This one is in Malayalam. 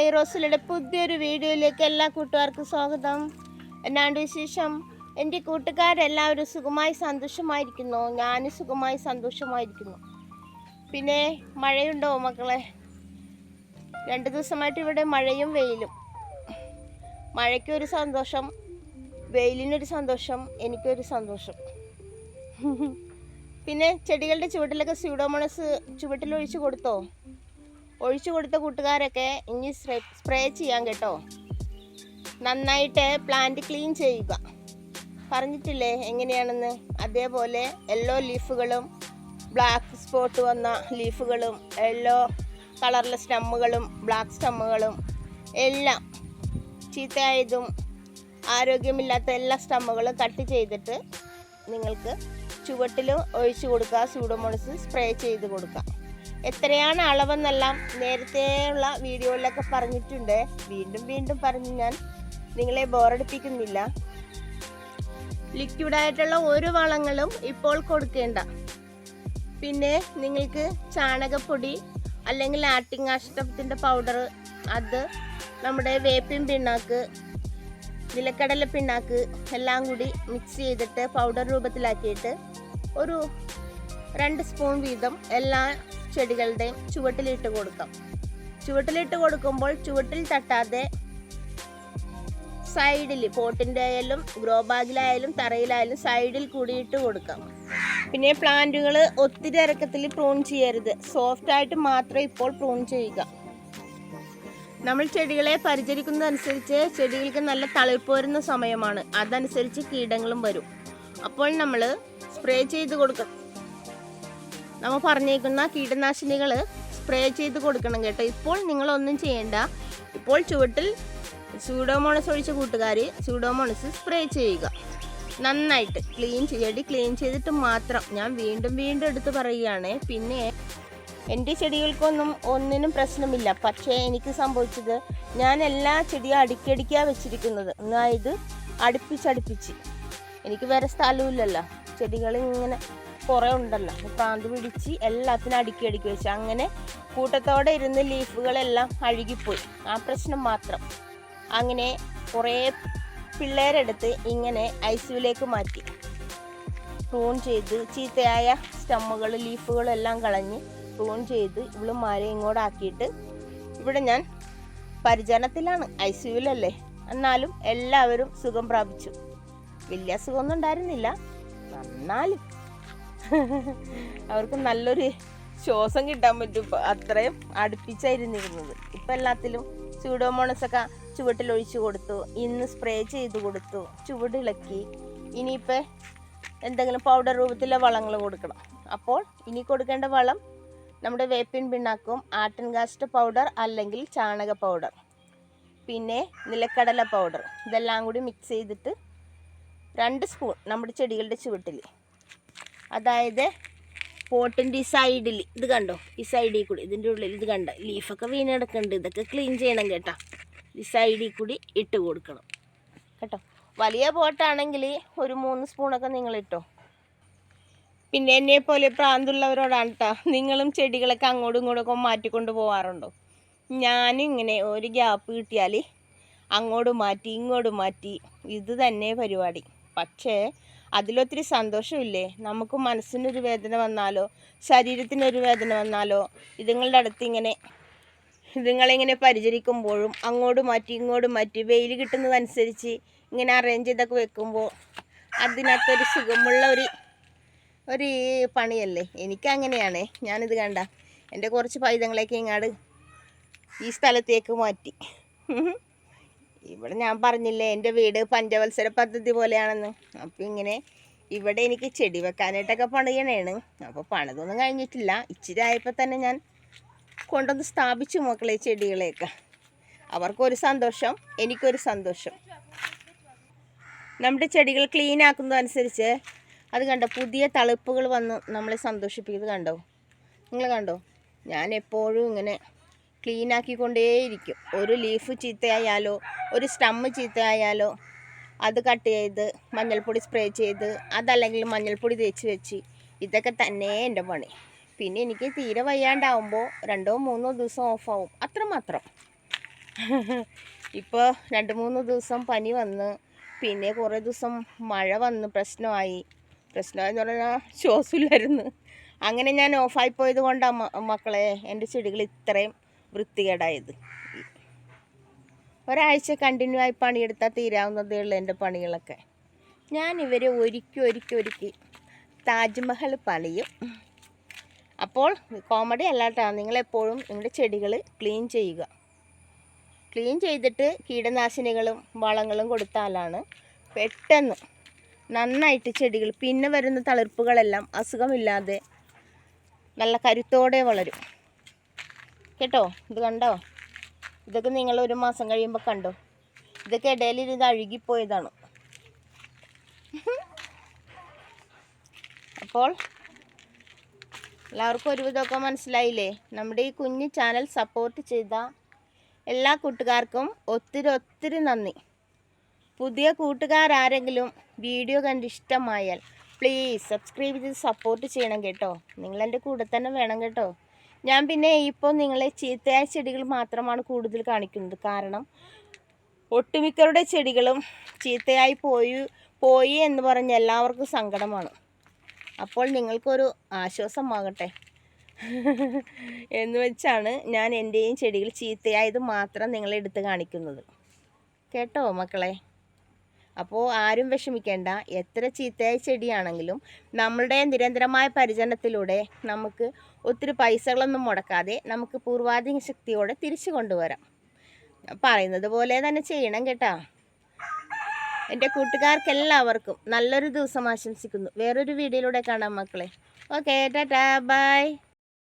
ഹായ് റോസിലയുടെ പുതിയൊരു വീഡിയോയിലേക്ക് എല്ലാ കൂട്ടുകാർക്കും സ്വാഗതം. എന്നാണ്ട് വിശേഷം? എൻ്റെ കൂട്ടുകാരെല്ലാവരും സുഖമായി സന്തോഷമായിരിക്കുന്നു. ഞാൻ സുഖമായി സന്തോഷമായിരിക്കുന്നു. പിന്നെ മഴയുണ്ടോ മക്കളെ? 2 ദിവസമായിട്ട് ഇവിടെ മഴയും വെയിലും. മഴയ്ക്കൊരു സന്തോഷം, വെയിലിനൊരു സന്തോഷം, എനിക്കൊരു സന്തോഷം. പിന്നെ ചെടികളുടെ ചുവട്ടിലൊക്കെ സ്യൂഡോമോണസ് ചുവട്ടിലൊഴിച്ച് കൊടുത്തോ? ഒഴിച്ചു കൊടുത്ത കൂട്ടുകാരൊക്കെ ഇനി സ്പ്രേ ചെയ്യാൻ കേട്ടോ. നന്നായിട്ട് പ്ലാന്റ് ക്ലീൻ ചെയ്യുക. പറഞ്ഞിട്ടില്ലേ എങ്ങനെയാണെന്ന്? അതേപോലെ യെല്ലോ ലീഫുകളും ബ്ലാക്ക് സ്പോട്ട് വന്ന ലീഫുകളും യെല്ലോ കളറിലെ സ്റ്റമ്മുകളും ബ്ലാക്ക് സ്റ്റമ്മുകളും എല്ലാം ചീത്തയായതും ആരോഗ്യമില്ലാത്ത എല്ലാ സ്റ്റമ്മുകളും കട്ട് ചെയ്തിട്ട് നിങ്ങൾക്ക് ചുവട്ടിലും ഒഴിച്ചു കൊടുക്കുക. സ്യൂഡോമോണസ് സ്പ്രേ ചെയ്ത് കൊടുക്കുക. എത്രയാണ് അളവെന്നെല്ലാം നേരത്തെയുള്ള വീഡിയോയിലൊക്കെ പറഞ്ഞിട്ടുണ്ട്. വീണ്ടും പറഞ്ഞ് ഞാൻ നിങ്ങളെ ബോറടിപ്പിക്കുന്നില്ല. ലിക്വിഡായിട്ടുള്ള ഒരു വളങ്ങളും ഇപ്പോൾ കൊടുക്കേണ്ട. പിന്നെ നിങ്ങൾക്ക് ചാണകപ്പൊടി അല്ലെങ്കിൽ ആട്ടിങ്ങാഷ്ടത്തിൻ്റെ പൗഡർ, അത് നമ്മുടെ വേപ്പിൻ പിണ്ണാക്ക്, നിലക്കടല പിണ്ണാക്ക് എല്ലാം കൂടി മിക്സ് ചെയ്തിട്ട് പൗഡർ രൂപത്തിലാക്കിയിട്ട് ഒരു 2 സ്പൂൺ വീതം എല്ലാ ചെടികളുടെയും ചുവട്ടിലിട്ട് കൊടുക്കാം. ചുവട്ടിലിട്ട് കൊടുക്കുമ്പോൾ ചുവട്ടിൽ തട്ടാതെ സൈഡിൽ, പോട്ടിൻ്റെ ആയാലും ഗ്രോ ബാഗിലായാലും തറയിലായാലും സൈഡിൽ കൂടി ഇട്ട് കൊടുക്കാം. പിന്നെ പ്ലാന്റുകൾ ഒത്തിരി ഇറക്കത്തിൽ പ്രൂൺ ചെയ്യരുത്. സോഫ്റ്റായിട്ട് മാത്രം ഇപ്പോൾ പ്രൂൺ ചെയ്യുക. നമ്മൾ ചെടികളെ പരിചരിക്കുന്നതനുസരിച്ച് ചെടികൾക്ക് നല്ല തളിർപ്പ് വരുന്ന സമയമാണ്. അതനുസരിച്ച് കീടങ്ങളും വരും. അപ്പോൾ നമ്മൾ സ്പ്രേ ചെയ്ത് കൊടുക്കണം. നമ്മൾ പറഞ്ഞേക്കുന്ന കീടനാശിനികൾ സ്പ്രേ ചെയ്ത് കൊടുക്കണം കേട്ടോ. ഇപ്പോൾ നിങ്ങളൊന്നും ചെയ്യേണ്ട. ഇപ്പോൾ ചുവട്ടിൽ സ്യൂഡോമോണസ് ഒഴിച്ച കൂട്ടുകാർ സ്യൂഡോമോണസ് സ്പ്രേ ചെയ്യുക. നന്നായിട്ട് ചെടി ക്ലീൻ ചെയ്തിട്ട് മാത്രം. ഞാൻ വീണ്ടും എടുത്ത് പറയുകയാണ്. പിന്നെ എൻ്റെ ഒന്നിനും പ്രശ്നമില്ല. പക്ഷേ എനിക്ക് സംഭവിച്ചത്, ഞാൻ എല്ലാ ചെടിയും അടുക്കിയാണ് വെച്ചിരിക്കുന്നത്. അതായത് അടുപ്പിച്ച്. എനിക്ക് വേറെ സ്ഥലമില്ലല്ലോ. ചെടികൾ ഇങ്ങനെ കുറേ ഉണ്ടല്ലോ, പ്രാന്ത് പിടിച്ച് എല്ലാത്തിനും അടുക്കി വെച്ച് അങ്ങനെ കൂട്ടത്തോടെ ഇരുന്ന് ലീഫുകളെല്ലാം അഴുകിപ്പോയി. ആ പ്രശ്നം മാത്രം. അങ്ങനെ കുറേ പിള്ളേരെടുത്ത് ഇങ്ങനെ ഐസിയുലേക്ക് മാറ്റി പ്രൂൺ ചെയ്ത് ചീത്തയായ സ്റ്റമ്മുകൾ ലീഫുകളെല്ലാം കളഞ്ഞ് പ്രൂൺ ചെയ്ത് ഇവളുമാരെ ഇങ്ങോട്ടാക്കിയിട്ട് ഇവിടെ ഞാൻ പരിചരണത്തിലാണ്. ഐസിയുലല്ലേ. എന്നാലും എല്ലാവരും സുഖം പ്രാപിച്ചു. വലിയ സുഖമൊന്നും ഉണ്ടായിരുന്നില്ല, എന്നാലും അവർക്ക് നല്ലൊരു ശ്വാസം കിട്ടാൻ പറ്റും. അത്രയും അടുപ്പിച്ചായിരുന്നിരുന്നത്. ഇപ്പം എല്ലാത്തിലും സ്യൂഡോമോണസൊക്കെ ചുവട്ടിലൊഴിച്ച് കൊടുത്തു. ഇന്ന് സ്പ്രേ ചെയ്ത് കൊടുത്തു. ചുവടിളക്കി. ഇനിയിപ്പോൾ എന്തെങ്കിലും പൗഡർ രൂപത്തിലെ വളങ്ങൾ കൊടുക്കണം. അപ്പോൾ ഇനി കൊടുക്കേണ്ട വളം നമ്മുടെ വേപ്പിൻ പിണ്ണാക്കും ആട്ടിൻകാഷ്ട പൗഡർ അല്ലെങ്കിൽ ചാണക പൗഡർ, പിന്നെ നിലക്കടല പൗഡർ, ഇതെല്ലാം കൂടി മിക്സ് ചെയ്തിട്ട് 2 സ്പൂൺ നമ്മുടെ ചെടികളുടെ ചുവട്ടിൽ, അതായത് പോട്ടിൻ്റെ ഈ സൈഡിൽ, ഇത് കണ്ടോ, ഈ സൈഡിൽ കൂടി, ഇതിൻ്റെ ഉള്ളിൽ ഇത് കണ്ട ലീഫൊക്കെ വീണെടുക്കുന്നുണ്ട്. ഇതൊക്കെ ക്ലീൻ ചെയ്യണം കേട്ടോ. ഈ സൈഡിൽ കൂടി ഇട്ട് കൊടുക്കണം കേട്ടോ. വലിയ പോട്ടാണെങ്കിൽ ഒരു 3 സ്പൂണൊക്കെ നിങ്ങളിട്ടോ. പിന്നെ എന്നെ പോലെ പ്രാന്തുള്ളവരോടാണ് കേട്ടോ. നിങ്ങളും ചെടികളൊക്കെ അങ്ങോട്ടും ഇങ്ങോട്ടൊക്കെ മാറ്റിക്കൊണ്ട് പോകാറുണ്ടോ? ഞാനിങ്ങനെ ഒരു ഗ്യാപ്പ് കിട്ടിയാൽ അങ്ങോട്ട് മാറ്റി ഇങ്ങോട്ട് മാറ്റി, ഇത് തന്നെ പരിപാടി. പക്ഷേ അതിലൊത്തിരി സന്തോഷമില്ലേ? നമുക്ക് മനസ്സിനൊരു വേദന വന്നാലോ ശരീരത്തിനൊരു വേദന വന്നാലോ ഇതുങ്ങളുടെ അടുത്ത് ഇതുങ്ങളിങ്ങനെ പരിചരിക്കുമ്പോഴും അങ്ങോട്ട് മാറ്റി വെയിൽ കിട്ടുന്നതനുസരിച്ച് ഇങ്ങനെ അറേഞ്ച് ചെയ്തൊക്കെ വെക്കുമ്പോൾ അതിനകത്തൊരു സുഖമുള്ള ഒരു പണിയല്ലേ. എനിക്കങ്ങനെയാണേ. ഞാനിത് കണ്ട എൻ്റെ കുറച്ച് പൈതങ്ങളെയൊക്കെ ഇങ്ങോട്ട് ഈ സ്ഥലത്തേക്ക് മാറ്റി. ഇവിടെ ഞാൻ പറഞ്ഞില്ലേ എൻ്റെ വീട് പഞ്ചവത്സര പദ്ധതി പോലെയാണെന്ന്. അപ്പോൾ ഇങ്ങനെ ഇവിടെ എനിക്ക് ചെടി വെക്കാനായിട്ടൊക്കെ പണിയണേണ്. അപ്പോൾ പണിതൊന്നും കഴിഞ്ഞിട്ടില്ല. ഇച്ചിരി ആയപ്പോൾ തന്നെ ഞാൻ കൊണ്ടുവന്ന് സ്ഥാപിച്ചു മക്കളെ ചെടികളെയൊക്കെ. അവർക്കൊരു സന്തോഷം, എനിക്കൊരു സന്തോഷം. നമ്മുടെ ചെടികൾ ക്ലീൻ ആക്കുന്നതനുസരിച്ച് അത് കണ്ടോ, പുതിയ തളിപ്പുകൾ വന്ന് നമ്മളെ സന്തോഷിപ്പിക്കുന്നത് കണ്ടോ? നിങ്ങൾ കണ്ടോ? ഞാൻ എപ്പോഴും ഇങ്ങനെ ക്ലീൻ ആക്കിക്കൊണ്ടേയിരിക്കും. ഒരു ലീഫ് ചീത്തയായാലോ ഒരു സ്റ്റമ്മ് ചീത്തയായാലോ അത് കട്ട് ചെയ്ത് മഞ്ഞൾപ്പൊടി സ്പ്രേ ചെയ്ത്, അതല്ലെങ്കിൽ മഞ്ഞൾപ്പൊടി തേച്ച് വെച്ച്, ഇതൊക്കെ തന്നെ എൻ്റെ പണി. പിന്നെ എനിക്ക് തീരെ വയ്യാണ്ടാവുമ്പോൾ 2-3 ദിവസം ഓഫാവും, അത്രമാത്രം. ഇപ്പോൾ 2-3 ദിവസം പനി വന്ന്, പിന്നെ കുറേ ദിവസം മഴ വന്ന് പ്രശ്നമായെന്ന് പറഞ്ഞാൽ ശ്വാസമില്ലായിരുന്നു. അങ്ങനെ ഞാൻ ഓഫായി പോയത് കൊണ്ടാണ് മക്കളെ എൻ്റെ ചെടികൾ ഇത്രയും വൃത്തികേടായത്. ഒരാഴ്ച കണ്ടിന്യൂ ആയി പണിയെടുത്താൽ തീരാവുന്നതേ ഉള്ളൂ എൻ്റെ പണികളൊക്കെ. ഞാൻ ഇവരെ ഒരുക്കി താജ്മഹൽ പണിയും. അപ്പോൾ കോമഡി അല്ലാട്ടാ, നിങ്ങളെപ്പോഴും നിങ്ങളുടെ ചെടികൾ ക്ലീൻ ചെയ്യുക. ക്ലീൻ ചെയ്തിട്ട് കീടനാശിനികളും വളങ്ങളും കൊടുത്താലാണ് പെട്ടെന്ന് നന്നായിട്ട് ചെടികൾ പിന്നെ വരുന്ന തളിർപ്പുകളെല്ലാം അസുഖമില്ലാതെ നല്ല കരുത്തോടെ വളരും കേട്ടോ. ഇത് കണ്ടോ, ഇതൊക്കെ നിങ്ങൾ 1 മാസം കഴിയുമ്പോൾ കണ്ടോ, ഇതൊക്കെ ഇടയിലിരുന്ന് അഴുകിപ്പോയതാണ്. അപ്പോൾ എല്ലാവർക്കും ഒരുവിധമൊക്കെ മനസ്സിലായില്ലേ? നമ്മുടെ ഈ കുഞ്ഞു ചാനൽ സപ്പോർട്ട് ചെയ്ത എല്ലാ കൂട്ടുകാർക്കും ഒത്തിരി നന്ദി. പുതിയ കൂട്ടുകാരാരെങ്കിലും വീഡിയോ കണ്ട് ഇഷ്ടമായാൽ പ്ലീസ് സബ്സ്ക്രൈബ് ചെയ്ത് സപ്പോർട്ട് ചെയ്യണം കേട്ടോ. നിങ്ങളെൻ്റെ കൂടെ തന്നെ വേണം കേട്ടോ. ഞാൻ പിന്നെ ഇപ്പോൾ നിങ്ങളെ ചീത്തയായ ചെടികൾ മാത്രമാണ് കൂടുതൽ കാണിക്കുന്നത്. കാരണം ഒട്ടുമിക്കരുടെ ചെടികളും ചീത്തയായി പോയി എന്ന് പറഞ്ഞ് എല്ലാവർക്കും സങ്കടമാണ്. അപ്പോൾ നിങ്ങൾക്കൊരു ആശ്വാസമാകട്ടെ എന്ന് വെച്ചാണ് ഞാൻ എൻ്റെയും ചെടികൾ ചീത്തയായത് മാത്രം നിങ്ങളെ എടുത്ത് കാണിക്കുന്നത് കേട്ടോ മക്കളെ. അപ്പോൾ ആരും വിഷമിക്കേണ്ട. എത്ര ചീത്തയായ ചെടിയാണെങ്കിലും നമ്മളുടെ നിരന്തരമായ പരിചരണത്തിലൂടെ നമുക്ക് ഒത്തിരി പൈസകളൊന്നും മുടക്കാതെ നമുക്ക് പൂർവാധിക ശക്തിയോടെ തിരിച്ചു കൊണ്ടുവരാം. പറയുന്നത് പോലെ തന്നെ ചെയ്യണം കേട്ടോ. എൻ്റെ കൂട്ടുകാർക്കെല്ലാവർക്കും നല്ലൊരു ദിവസം ആശംസിക്കുന്നു. വേറൊരു വീഡിയോയിലൂടെ കാണാം മക്കളെ. Okay, tata, by.